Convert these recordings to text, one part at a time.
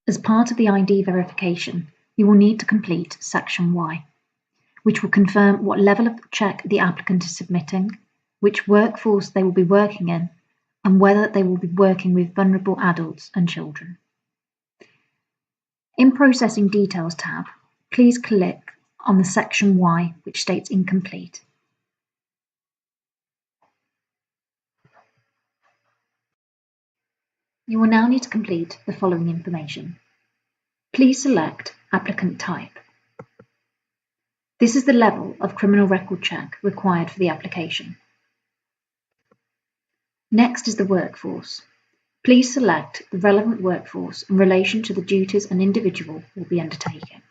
As part of the ID verification, you will need to complete Section Y, which will confirm what level of check the applicant is submitting, which workforce they will be working in, and whether they will be working with vulnerable adults and children. In Processing Details tab, please click on the Section Y, which states Incomplete. You will now need to complete the following information. Please select Applicant Type. This is the level of criminal record check required for the application. Next is the workforce. Please select the relevant workforce in relation to the duties an individual will be undertaking.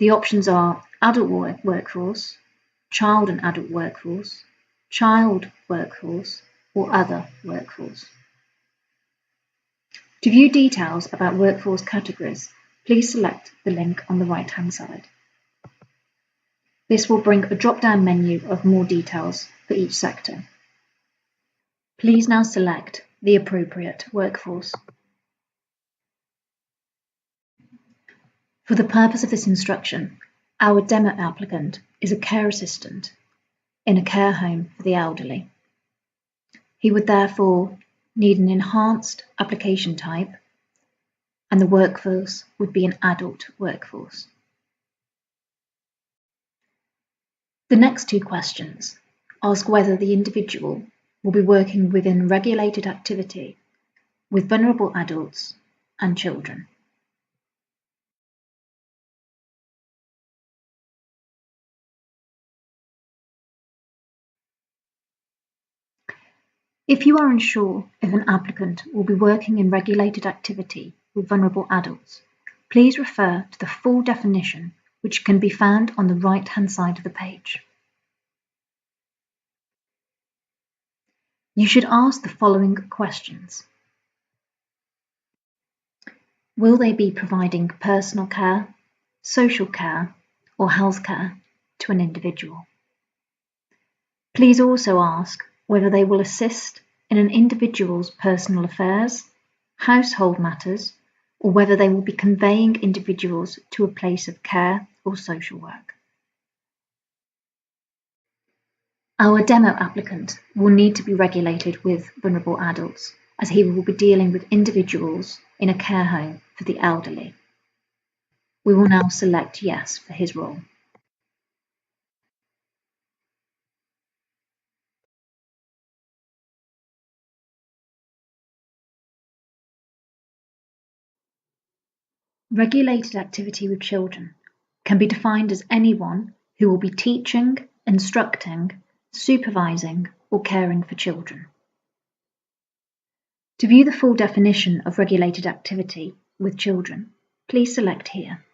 The options are Adult Workforce, Child and Adult Workforce, Child Workforce, or Other Workforce. To view details about workforce categories, please select the link on the right-hand side. This will bring a drop-down menu of more details for each sector. Please now select the appropriate workforce. For the purpose of this instruction, our demo applicant is a care assistant in a care home for the elderly. He would therefore need an enhanced application type, and the workforce would be an adult workforce. The next two questions ask whether the individual will be working within regulated activity with vulnerable adults and children. If you are unsure if an applicant will be working in regulated activity with vulnerable adults, please refer to the full definition, which can be found on the right-hand side of the page. You should ask the following questions. Will they be providing personal care, social care, or health care to an individual? Please also ask whether they will assist in an individual's personal affairs, household matters, or whether they will be conveying individuals to a place of care or social work. Our demo applicant will need to be regulated with vulnerable adults, as he will be dealing with individuals in a care home for the elderly. We will now select Yes for his role. Regulated activity with children can be defined as anyone who will be teaching, instructing, supervising, or caring for children. To view the full definition of regulated activity with children, please select here.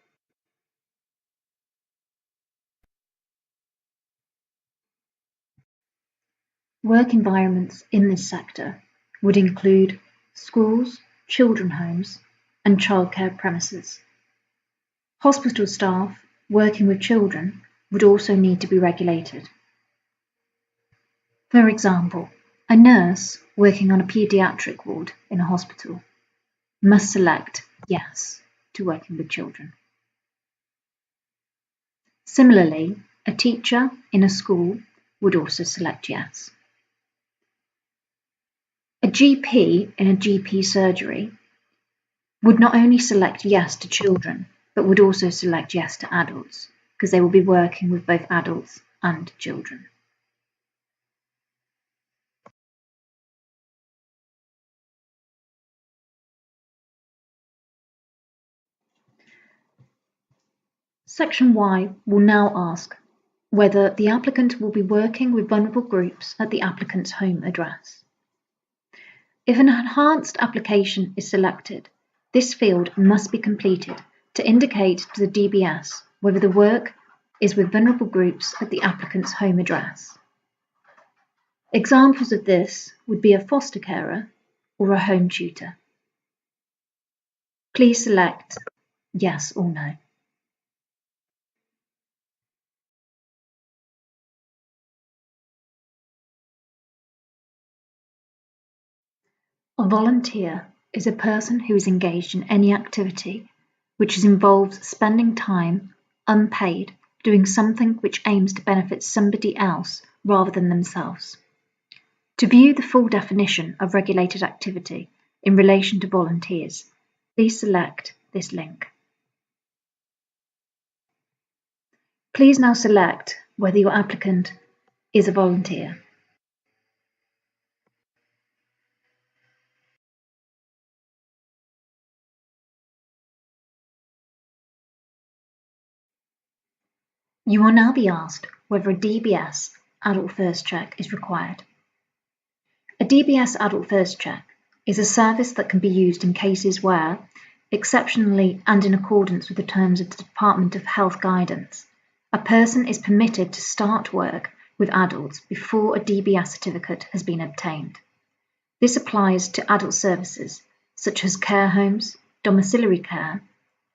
Work environments in this sector would include schools, children's homes, and childcare premises. Hospital staff working with children would also need to be regulated. For example, a nurse working on a paediatric ward in a hospital must select Yes to working with children. Similarly, a teacher in a school would also select Yes. A GP in a GP surgery would not only select Yes to children, but would also select Yes to adults, because they will be working with both adults and children. Section Y will now ask whether the applicant will be working with vulnerable groups at the applicant's home address. If an enhanced application is selected, this field must be completed to indicate to the DBS whether the work is with vulnerable groups at the applicant's home address. Examples of this would be a foster carer or a home tutor. Please select Yes or No. A volunteer is a person who is engaged in any activity which involves spending time, unpaid, doing something which aims to benefit somebody else rather than themselves. To view the full definition of regulated activity in relation to volunteers, please select this link. Please now select whether your applicant is a volunteer. You will now be asked whether a DBS Adult First Check is required. A DBS Adult First Check is a service that can be used in cases where, exceptionally and in accordance with the terms of the Department of Health guidance, a person is permitted to start work with adults before a DBS certificate has been obtained. This applies to adult services such as care homes, domiciliary care,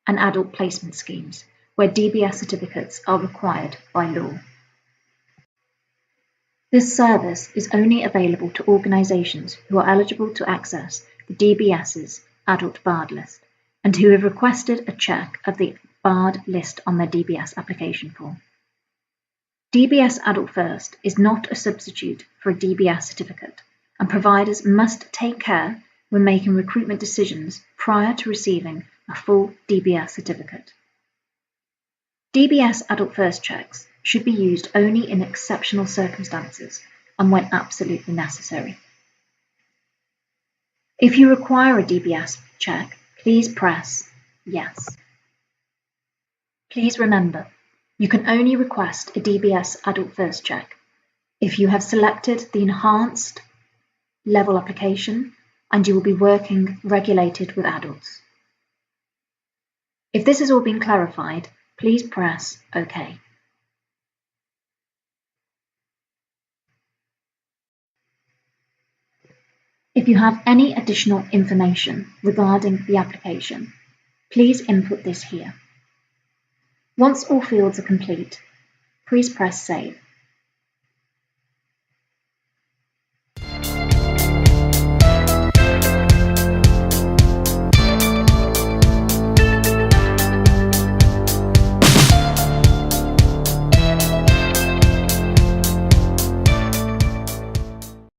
and adult placement schemes, where DBS certificates are required by law. This service is only available to organisations who are eligible to access the DBS's Adult Barred List and who have requested a check of the barred list on their DBS application form. DBS Adult First is not a substitute for a DBS certificate, and providers must take care when making recruitment decisions prior to receiving a full DBS certificate. DBS Adult First checks should be used only in exceptional circumstances and when absolutely necessary. If you require a DBS check, please press Yes. Please remember, you can only request a DBS Adult First check if you have selected the enhanced level application and you will be working regulated with adults. If this has all been clarified, please press OK. If you have any additional information regarding the application, please input this here. Once all fields are complete, please press Save.